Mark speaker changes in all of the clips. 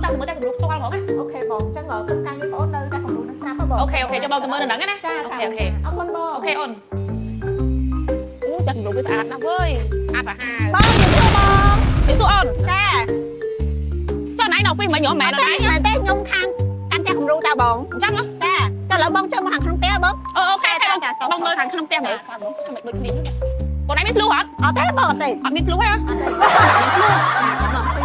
Speaker 1: ចាំមើលតែគម្រោងផ្ទាល់ហ្មងណា
Speaker 2: អូខេបងចឹងគុំកាញ់បងអូននៅតែគម្រោងនឹងស្រាប់ហ៎បង
Speaker 1: អូខេចាំបងទៅមើលនៅហ្នឹងណា
Speaker 2: ចាចា
Speaker 1: អូខេ
Speaker 2: អរគុណបង
Speaker 1: អូខេអូនអូតែគម្រោងវាស្អាតណាស់វើយស្អាតសាហាវ
Speaker 2: បងជំនួសបង
Speaker 1: នេះសួរអូន
Speaker 2: ចា
Speaker 1: ចុះណៃនៅពីមិញហ៎មែនណៃ
Speaker 2: តែខ្ញុំខាងកាន់តែគម្រោងតាបង
Speaker 1: អញ្ចឹងហ៎
Speaker 2: ចាតើឥឡូវបងចូលមកខាងក្នុងផ្ទះបង
Speaker 1: អូខេបងមើលខាងក្នុងផ្ទះមើលចាំមើលដូចគ្នាបងណៃមានភ្លុះអត់
Speaker 2: អត់ទេបងអត់ទេ
Speaker 1: អត់មានភ្លុះទេ
Speaker 2: អត់ទេមានភ្លុះចាបងពេញ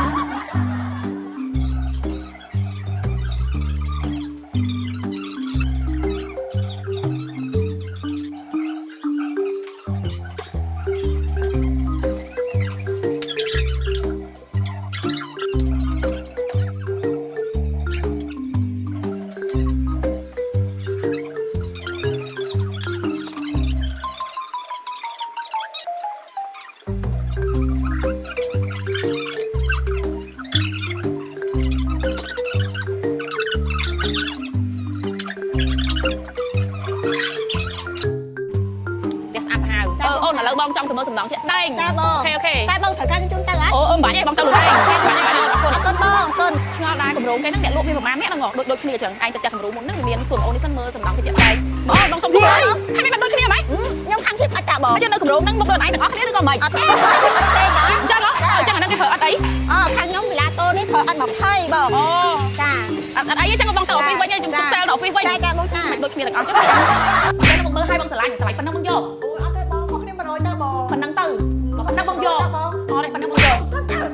Speaker 1: តែស្អាតសាហាវអូនឥឡូវបងចង់ទៅមើលសំណង់ជាក់ស្ដែង
Speaker 2: ចាបង
Speaker 1: អូខេអូខេ
Speaker 2: តែបងត្រូវការជូនទៅហ៎
Speaker 1: អូមិនបាច់ទេបងទៅលុយឯងបាច់អរគុណ
Speaker 2: អរគុណបងអរគុណ
Speaker 1: ឆ្ងល់ដែរគម្រោងគេហ្នឹងអ្នកលក់មានប្រហែលអ្នកហ្នឹងដូចគ្នាចឹងឯងទៅចាក់គម្រោងមុនហ្នឹងមានសួរអូននេះសិនមើលសំណង់ជាក់ស្ដែងបងសុំជួយហើយមានបាត់ដូចគ្នាហ្មង
Speaker 2: ខ្ញុំខាងភាពអត់តាបង
Speaker 1: អញ្ចឹងនៅគម្រោងហ្នឹងមកដូចឯងទាំងអស់គ្នាឬក៏មិន
Speaker 2: អត់ទេអត់ទេដែរ
Speaker 1: អញ្ចឹងហ៎អញ្ចឹងអាហ្នឹងគេប្រើអត់អី
Speaker 2: អូខាងខ្ញុំវិឡាតូនេះប្រើអត់20បង
Speaker 1: អូ
Speaker 2: ចា
Speaker 1: អត់អីទេចឹងបងទៅអហ្វីសវិញខ្ញុំសែលទៅអហ្វីសវិញ
Speaker 2: ចាចាបងចា
Speaker 1: មិនដូចគ្នាទាំងអស់ចឹងខ្ញុំមកមើលឲ្យបងស្រឡាញ់ប៉ុណ្ណឹងបងយក
Speaker 2: អូអត់ទេបងខុសគ្នា100ទៅបង
Speaker 1: ប៉ុណ្ណឹងទៅប៉ុណ្ណឹងបងយកអត់ទេប៉ុណ្ណឹងបងយក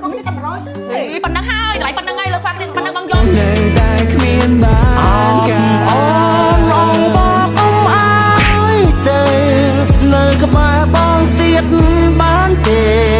Speaker 2: ខុសគ្នាតែ100ទៅ
Speaker 1: ប៉ុណ្ណឹងហើយតម្លៃប៉ុណ្ណឹងហើយលើខ្វះទៀតប៉ុណ្ណឹងបងយក
Speaker 3: នៅតែគ្មានបានការអូនអងបងអមអាយទៅនៅក្បែរបងទៀតបានទេ